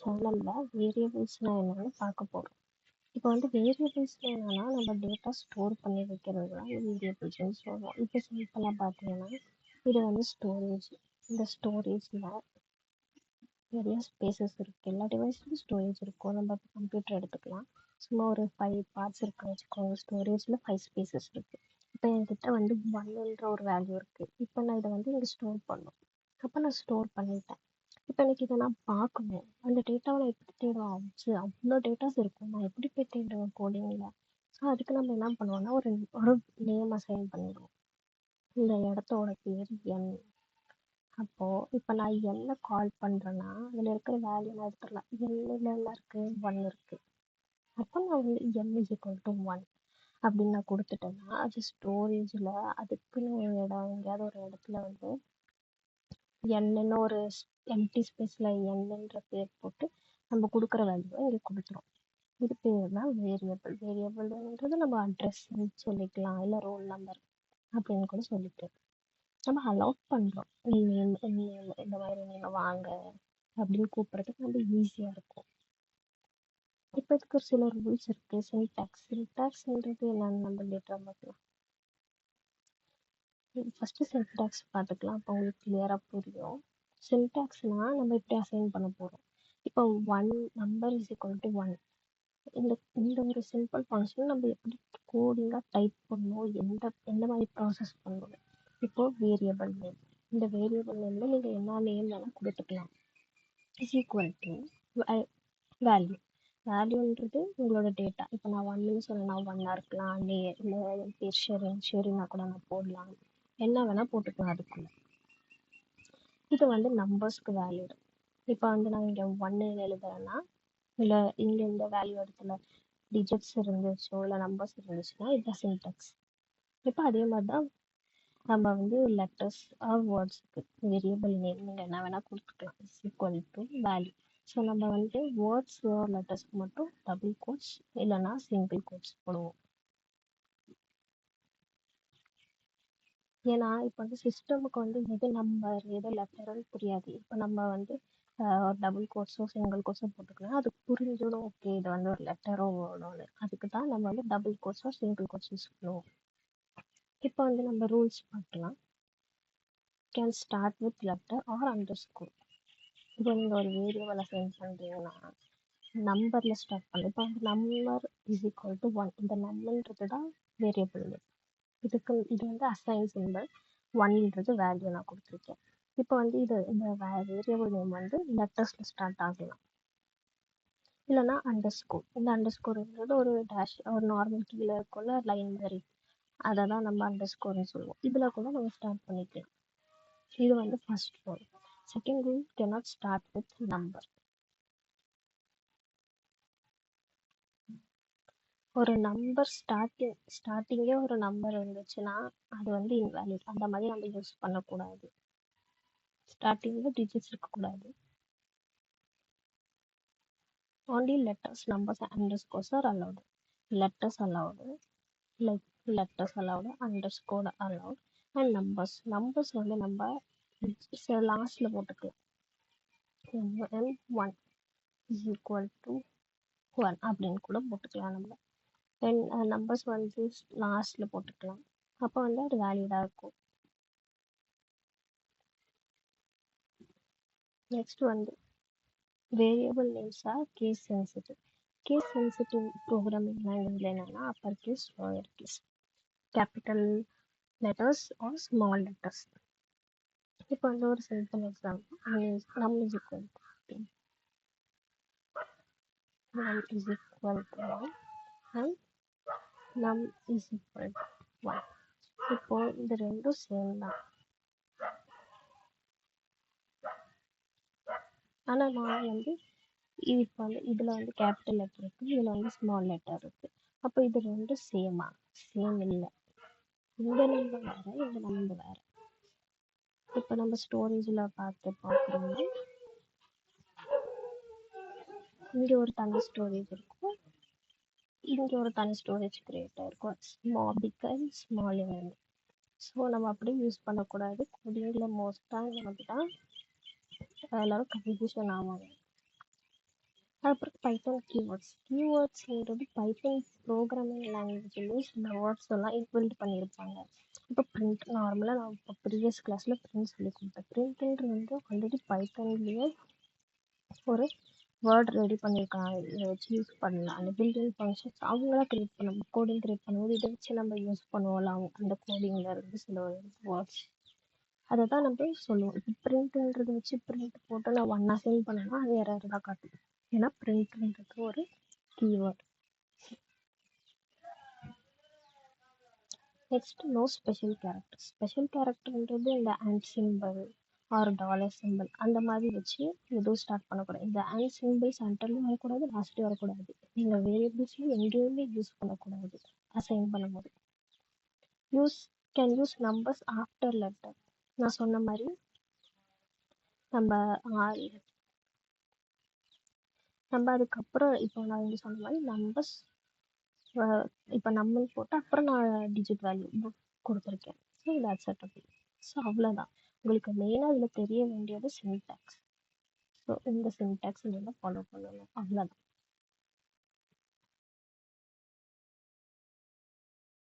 சேனல்ல வேரியபிள்ஸ்னா என்னன்னு பார்க்க போறோம். இப்போ வந்து வேரியபிள்ஸ்னா என்னன்னா நம்ம டேட்டா ஸ்டோர் பண்ணி வைக்கிறது தான் வேரியபிள்ஸ்னு சொல்லுவோம். இப்போ சிம்பிளாக பார்த்தீங்கன்னா இது வந்து ஸ்டோரேஜ். இந்த ஸ்டோரேஜில் நிறைய ஸ்பேசஸ் இருக்குது. எல்லா டிவைஸ்லையும் ஸ்டோரேஜ் இருக்கும். நம்ம கம்ப்யூட்டர் எடுத்துக்கலாம். சும்மா ஒரு 5 பார்ட்ஸ் இருக்குன்னு வச்சுக்கோங்க. ஸ்டோரேஜில் 5 ஸ்பேசஸ் இருக்குது. இப்போ என்கிட்ட வந்து 1ன்ற ஒரு வேல்யூ இருக்குது. இப்போ நான் இதை வந்து இங்கே ஸ்டோர் பண்ணணும். அப்போ நான் ஸ்டோர் பண்ணிட்டேன். இப்போ எனக்கு இதை நான் பார்க்கணும். அந்த டேட்டாவை நான் எப்படி தேடுவேன்? அவ்வளோ டேட்டாஸ் இருக்கும். நான் எப்படி போய் தேடுவேன் கோடிங்கில்? ஸோ அதுக்கு நம்ம என்ன பண்ணுவோம்னா ஒரு ஒரு நேம் அசைன் பண்ணிடுவோம். இந்த இடத்தோட பேர் என். அப்போது இப்போ நான் என்ன கால் பண்ணுறேன்னா அதில் இருக்கிற வேல்யூ நான் எடுத்துடலாம். என்னில் என்ன இருக்குது? 1 இருக்குது. அப்போ நான் வந்து n is equal to 1 அப்படின்னு நான் கொடுத்துட்டேன்னா அது ஸ்டோரேஜில் அதுக்குன்னு ஒரு இடம் எங்கேயாவது ஒரு இடத்துல வந்து என்னன்னு ஒரு எம்டி ஸ்பேஸில் என்னன்ற பேர் போட்டு நம்ம கொடுக்குற வேல்யூவை இங்கே கொடுத்துரும். இது பேர் தான் வேரியபிள். வேரியபிள்ன்றது நம்ம அட்ரஸ்ன்னு சொல்லிக்கலாம், இல்லை ரோல் நம்பர் அப்படின்னு கூட சொல்லிட்டு நம்ம அலோட் பண்ணுறோம். இந்த மாதிரி நீங்கள் வாங்க அப்படின்னு கூப்பிட்றதுக்கு நம்ம ஈஸியாக இருக்கும். இப்போ இதுக்கு ஒரு சில ரூல்ஸ் இருக்குது. சின்டாக்ஸ்ன்றது என்னன்னு நம்ம லேட்டராக பார்க்கலாம். ஃபஸ்ட்டு சின்டாக்ஸ் பார்த்துக்கலாம். அப்போ உங்களுக்கு கிளியராக புரியும். சின்டாக்ஸ்னால் நம்ம இப்படி அசைன் பண்ண போகிறோம். இப்போ 1 நம்பர் இஸ் ஈக்குவல் டு 1. இந்த இந்த ஒரு சிம்பிள் ஃபங்க்ஷன் நம்ம எப்படி கோடிங்காக டைப் பண்ணணும், எந்த மாதிரி ப்ராசஸ் பண்ணணும். இப்போது வேரியபிள் நேம். இந்த வேரியபிள் நேமில் நீங்கள் என்ன நேம் வேணால் கொடுத்துக்கலாம். Is equal to value. வேல்யூன்றது உங்களோட டேட்டா. இப்போ நான் 1ன்னு சொன்னேன்னா 1ஆக இருக்கலாம், இல்லை என் பேர் ஷெரினா கூட நான் போடலாம். என்ன வேணால் போட்டுக்கலாம் அதுக்குள்ள. இது வந்து நம்பர்ஸ்க்கு வேல்யூ. இப்போ வந்து நான் இங்கே 1 எழுதுறேன்னா இல்லை இங்கே இந்த வேல்யூ இடத்துல டிஜிட்ஸ் இருந்துச்சோ இல்லை நம்பர்ஸ் இருந்துச்சுன்னா இதுதான் சின்டாக்ஸ். இப்போ அதே மாதிரி தான் நம்ம வந்து லெட்டர்ஸ் ஆர் வேர்ட்ஸுக்கு வேரியபிள் நேம் நீங்கள் என்ன வேணால் கொடுத்துக்கலாம். Is equal to value. So நம்ம வந்து வேர்ட்ஸ் ஆர் லெட்டர்ஸ்க்கு மட்டும் டபுள் கோட்ஸ் இல்லைன்னா சிங்கிள் கோட்ஸ் போடுவோம். ஏன்னா இப்போ வந்து சிஸ்டமுக்கு வந்து எது நம்பர் எது லெட்டர்னு புரியாது. இப்போ நம்ம வந்து டபுள் கோட்ஸோ சிங்கிள் கோட்ஸோ போட்டுக்கலாம். அது புரிஞ்சிடும். ஓகே இது வந்து ஒரு லெட்டரோ வேர்டோன்னு. அதுக்கு தான் நம்ம வந்து டபுள் கோட்ஸோ சிங்கிள் கோட்ஸ் யூஸ் பண்ணுவோம். இப்போ வந்து நம்ம ரூல்ஸ் பார்க்கலாம். Can start with letter or underscore. இப்போ நீங்கள் ஒரு வேரியபிள் அசைன் பண்ணுறீங்கன்னா நம்பரில் ஸ்டார்ட் பண்ணு. இப்போ வந்து நம்பர் இஸ் ஈக்குவல் டு 1. இந்த நம்பர்ன்றது தான் வேரியபிள். இது வந்து அசைன் சிம்பிள். 1ன்றது வேல்யூ நான் கொடுத்துருக்கேன். இப்போ வந்து இந்த வேரியபிள் நேம் வந்து லெட்டர்ஸில் ஸ்டார்ட் ஆகலாம், இல்லைன்னா அண்டர்ஸ்கோர். இந்த அண்டர்ஸ்கோர்ன்றது ஒரு டேஷ் ஒரு நார்மல் கீழே இருக்கும்ல லைன் மாதிரி, அதை தான் நம்ம அண்டர்ஸ்கோர்னு சொல்லுவோம். இதில் கூட நம்ம ஸ்டார்ட் பண்ணிக்கலாம். இது வந்து first rule. Second rule cannot start with number. ஒரு நம்பர் ஸ்டார்டிங்கே ஒரு நம்பர் இருந்துச்சுன்னா அது வந்து இன்வேலிட். அந்த மாதிரி நம்ம யூஸ் பண்ணக்கூடாது. ஸ்டார்டிங்கில் டிஜிட்ஸ் இருக்கக்கூடாது. only letters, numbers and underscores are allowed. Letters allowed, like letters allowed, underscore allowed, and numbers வந்து நம்ம லாஸ்ட்ல போட்டுக்கலாம். m1 is equal to 1 அப்படின்னு கூட போட்டுக்கலாம். நம்ம தென் நம்பர்ஸ் வந்து லாஸ்ட்ல போட்டுக்கலாம். அப்போ வந்து அது வேலிடாக இருக்கும். நெக்ஸ்ட் வந்து variable names are case sensitive. Case sensitive programming லாங்குவேஜில் என்னென்னா upper case, lower case, capital letters or small letters. இப்போ வந்து ஒரு simple example, num is equal to and num is equal to 1. இப்போ இந்த ரெண்டும் சேம் தான். ஆனால் நான் வந்து இப்போ வந்து இதில் வந்து கேபிட்டல் லெட்டர் இருக்குது, இதில் வந்து ஸ்மால் லெட்டர் இருக்குது. அப்போ இது ரெண்டும் சேமா? சேம் இல்லை. இந்த நம்பர் வேறு, இந்த நம்பர் வேறு. இப்போ நம்ம ஸ்டோரேஜில் பார்க்குறோம்னா இங்கே ஒரு தனி ஸ்டோரேஜ் இருக்கும், இங்கே ஒரு தனி ஸ்டோரேஜ் க்ரியேட் ஆகிருக்கும். ஸ்மால் இருந்து. ஸோ நம்ம அப்படியே யூஸ் பண்ணக்கூடாது. கோடிங்கில் மோஸ்ட்டாக நமக்கு தான் எல்லோரும் கன்ஃபியூஷன் ஆவாங்க. அதுக்கப்புறம் பைத்தான் கீவேர்ட்ஸ்ன்றது பைத்தான் ப்ரோக்ராமிங் லாங்குவேஜ்லேயே சில வேர்ட்ஸ் எல்லாம் பில்ட் பண்ணியிருப்பாங்க. இப்போ பிரிண்ட் நார்மலாக நான் இப்போ ப்ரீவியஸ் கிளாஸில் பிரிண்ட் சொல்லி கொடுத்தேன். பிரிண்ட்ன்றது வந்து ஆல்ரெடி பைத்தான்லேயே ஒரு வேர்ட் ரெடி பண்ணியிருக்காங்க. இதை வச்சு யூஸ் பண்ணலாம். அந்த பில்டிங் ஃபங்க்ஷன்ஸ் அவங்களாம் க்ரியேட் பண்ண கோடிங் க்ரியேட் பண்ணும்போது இதை வச்சு நம்ம யூஸ் பண்ணுவோம். அந்த கோடிங்கில் இருந்து சில வேர்ட்ஸ் அதை தான் நம்ம சொல்லுவோம். இப்போ பிரிண்ட்ன்றதை வச்சு பிரிண்ட் போட்டு நான் ஒன்றா சென்ட் பண்ணேன்னா அது எரர் தான் காட்டும். ஏன்னா பிரிண்ட்ன்றது ஒரு keyword. Next no special character. Special கேரக்டர்ன்றது இந்த and symbol or dollar symbol அந்த மாதிரி வச்சு எதுவும் ஸ்டார்ட் பண்ணக்கூடாது. இந்த அண்ட் சிம்பிள் சென்டர்லையும் வரக்கூடாது, லாஸ்ட்லையும் வரக்கூடாது. நீங்கள் வேரியபிள்ஸ்லையும் எங்கேயுமே யூஸ் பண்ணக்கூடாது அசைன் பண்ணும்போது. Can use numbers after letter. நான் சொன்ன மாதிரி நம்ம அதுக்கப்புறம் இப்போ நான் இங்கே சொன்ன மாதிரி நம்பர்ஸ் இப்போ நம்பர் போட்டு அப்புறம் நான் டிஜிட் வேல்யூ கொடுத்துருக்கேன். So that's it. ஸோ அவ்வளோதான். உங்களுக்கு மெயினாக இதில் தெரிய வேண்டியது சின்டாக்ஸ். ஸோ இந்த சின்டாக்ஸ் நீங்கள் ஃபாலோ பண்ணணும், அவ்வளோதான்.